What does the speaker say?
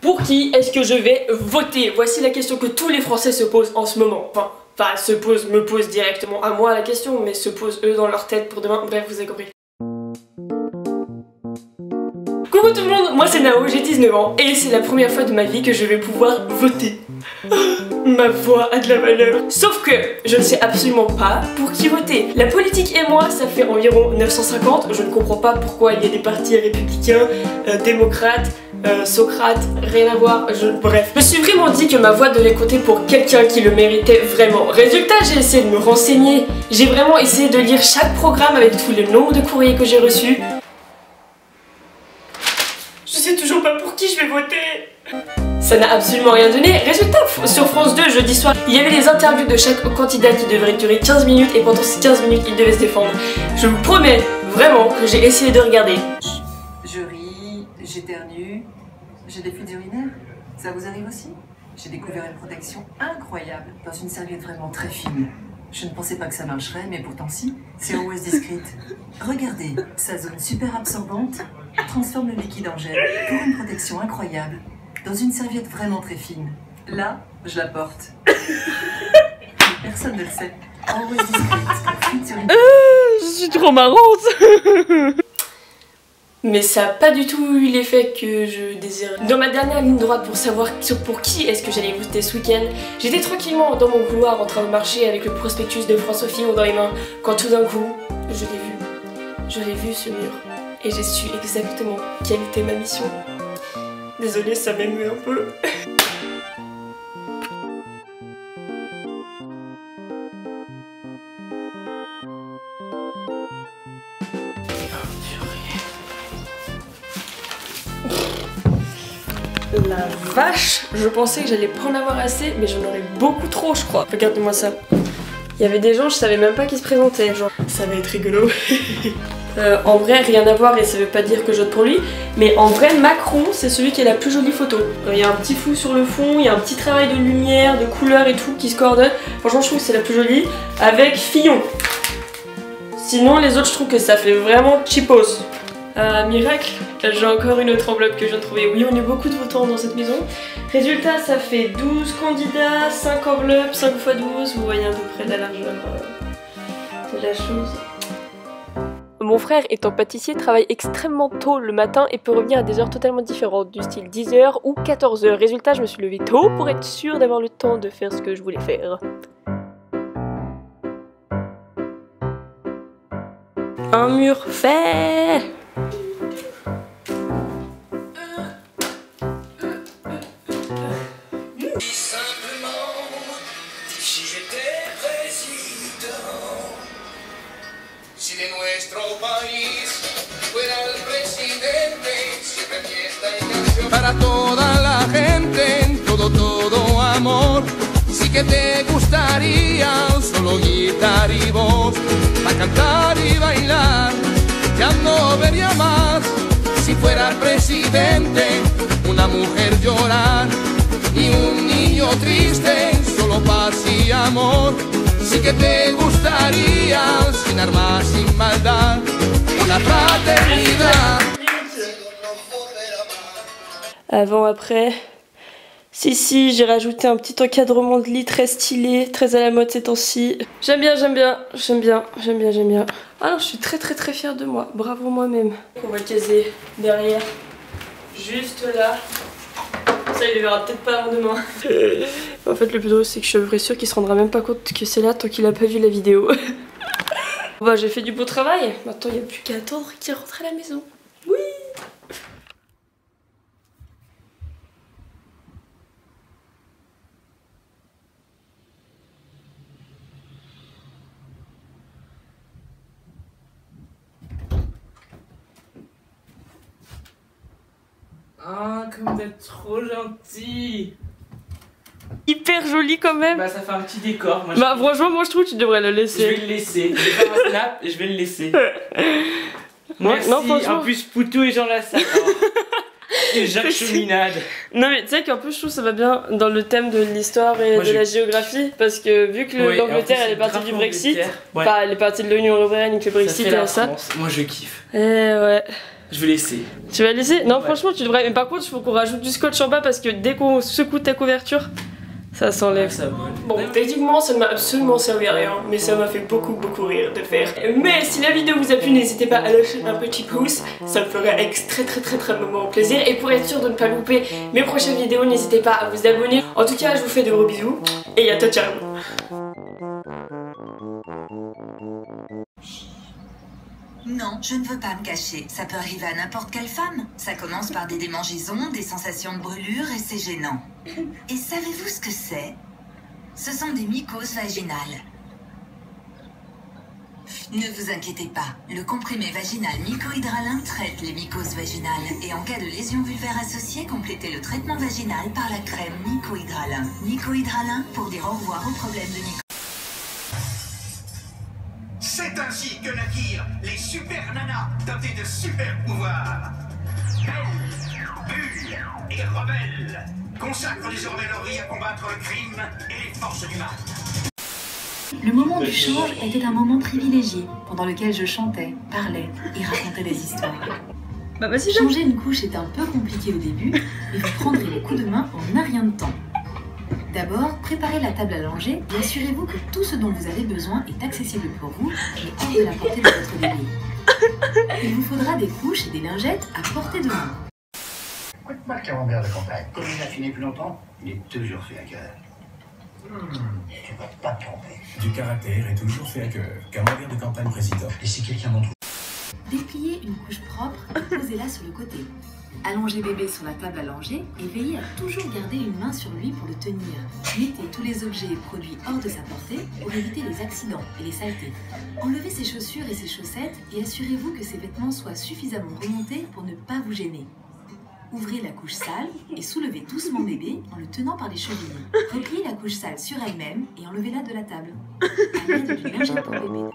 Pour qui est-ce que je vais voter? Voici la question que tous les Français se posent en ce moment. Enfin, me posent directement à moi la question, mais se posent eux dans leur tête pour demain. Bref, vous avez compris. Coucou tout le monde, moi c'est Nao, j'ai 19 ans et c'est la première fois de ma vie que je vais pouvoir voter. Ma voix a de la valeur. Sauf que je ne sais absolument pas pour qui voter. La politique et moi, ça fait environ 950. Je ne comprends pas pourquoi il y a des partis républicains, démocrates, Socrate, rien à voir, bref. Je me suis vraiment dit que ma voix devait compter pour quelqu'un qui le méritait vraiment. Résultat, j'ai essayé de me renseigner. J'ai vraiment essayé de lire chaque programme avec tout le nombre de courriers que j'ai reçus. Je sais toujours pas pour qui je vais voter. Ça n'a absolument rien donné. Résultat, sur France 2, jeudi soir, il y avait les interviews de chaque candidat qui devrait durer 15 minutes et pendant ces 15 minutes, il devait se défendre. Je vous promets vraiment que j'ai essayé de regarder. Je ris, j'éternue, j'ai des fuites urinaires. Ça vous arrive aussi? J'ai découvert une protection incroyable dans une serviette vraiment très fine. Je ne pensais pas que ça marcherait, mais pourtant si. C'est OS Discrete. Regardez, sa zone super absorbante transforme le liquide en gel pour une protection incroyable dans une serviette vraiment très fine. Là, je la porte. Personne ne le sait. OS Discrete, fuite urinaire. Je suis trop marrante. Mais ça n'a pas du tout eu l'effet que je désirais. Dans ma dernière ligne droite pour savoir pour qui est-ce que j'allais voter ce week-end, j'étais tranquillement dans mon couloir en train de marcher avec le prospectus de François Fillon dans les mains quand tout d'un coup, je l'ai vu. Je l'ai vu ce mur. Et j'ai su exactement quelle était ma mission. Désolée, ça m'émeut un peu. La vache, je pensais que j'allais pas en avoir assez, mais j'en aurais beaucoup trop, je crois. Regardez-moi ça. Il y avait des gens, je savais même pas qui se présentaient. Genre, ça va être rigolo. En vrai, rien à voir et ça veut pas dire que je vote pour lui. Mais en vrai, Macron, c'est celui qui a la plus jolie photo. Il y a un petit flou sur le fond, il y a un petit travail de lumière, de couleur et tout qui se coordonne. Franchement, je trouve que c'est la plus jolie. Avec Fillon. Sinon, les autres, je trouve que ça fait vraiment cheapos. Miracle, j'ai encore une autre enveloppe que je viens de trouver. Oui, on est beaucoup de votants dans cette maison. Résultat, ça fait 12 candidats, 5 enveloppes, 5 x 12. Vous voyez à peu près la largeur de la chose. Mon frère, étant pâtissier, travaille extrêmement tôt le matin et peut revenir à des heures totalement différentes, du style 10h ou 14h. Résultat, je me suis levée tôt pour être sûre d'avoir le temps de faire ce que je voulais faire. Un mur fait! Si de nuestro país fuera el presidente, siempre fiesta y canción para toda la gente, todo amor. Sí que te gustaría solo guitarra y voz, para cantar y bailar, ya no vería más. Si fuera el presidente, una mujer llorar y un niño triste, solo paz y amor. Sí que te gustaría, sin armas, sin maldad, la fraternidad. Avant, après. Si, j'ai rajouté un petit encadrement de lit très stylé, très à la mode ces temps-ci. J'aime bien. Alors, je suis très fière de moi. Bravo moi-même. On va le caser derrière. Juste là. Ça, il le verra peut-être pas avant demain. En fait, le plus drôle, c'est que je suis à peu près sûre qu'il se rendra même pas compte que c'est là tant qu'il a pas vu la vidéo. Bah, j'ai fait du beau travail. Maintenant, il n'y a plus qu'à attendre qu'il rentre à la maison. Oui! Ah, comme d'être trop gentil. Hyper joli quand même. Bah ça fait un petit décor. Moi, bah franchement moi je trouve que tu devrais le laisser. Je vais le laisser. Je vais faire un snap et je vais le laisser. Merci. Non, franchement... En plus Poutou et Jean Lassalle. Et Jacques Cheminade. Non mais tu sais qu'en plus je trouve que ça va bien dans le thème de l'histoire et de la géographie. Parce que vu que l'Angleterre elle est partie du Brexit, elle est partie de l'Union Européenne et que le Brexit est à ça. Moi je kiffe. Ouais. Je vais laisser. Tu vas laisser? Non, Ouais. franchement, tu devrais. Mais par contre, il faut qu'on rajoute du scotch en bas parce que dès qu'on secoue ta couverture, ça s'enlève. Ça vole. Bon, techniquement, ça ne m'a absolument servi à rien, mais ça m'a fait beaucoup rire de faire. Mais si la vidéo vous a plu, n'hésitez pas à lâcher un petit pouce, ça me ferait extrêmement plaisir. Et pour être sûr de ne pas louper mes prochaines vidéos, n'hésitez pas à vous abonner. En tout cas, je vous fais de gros bisous et à ciao. Non, je ne veux pas me cacher. Ça peut arriver à n'importe quelle femme. Ça commence par des démangeaisons, des sensations de brûlure et c'est gênant. Et savez-vous ce que c'est? Ce sont des mycoses vaginales. Ne vous inquiétez pas, le comprimé vaginal mycohydralin traite les mycoses vaginales et en cas de lésion vulvaire associée, complétez le traitement vaginal par la crème mycohydralin. Mycohydralin pour dire au revoir aux problèmes de mycoses. C'est ainsi que naquirent les super nanas dotées de super pouvoirs. Belles, bulles et rebelles consacrent désormais leur vie à combattre le crime et les forces du mal. Le moment du change était un moment privilégié, pendant lequel je chantais, parlais et racontais des histoires. Bah vas-y, Changer une couche est un peu compliqué au début, mais vous prendrez le coup de main en un rien de temps. D'abord, préparez la table à langer et assurez-vous que tout ce dont vous avez besoin est accessible pour vous et hors de la portée de votre bébé. Il vous faudra des couches et des lingettes à portée de main. Écoute-moi le camembert de campagne. Comme il a fini plus longtemps, il est toujours fait à cœur. Tu vas pas te tromper. Du caractère est toujours fait à cœur. Camembert de campagne président. Et si quelqu'un m'en trouve? Dépliez une couche propre et posez-la sur le côté. Allongez bébé sur la table à langer et veillez à toujours garder une main sur lui pour le tenir. Mettez tous les objets et produits hors de sa portée pour éviter les accidents et les saletés. Enlevez ses chaussures et ses chaussettes et assurez-vous que ses vêtements soient suffisamment remontés pour ne pas vous gêner. Ouvrez la couche sale et soulevez doucement bébé en le tenant par les chevilles. Repliez la couche sale sur elle-même et enlevez-la de la table. À l'aide d'une lingette pour bébé.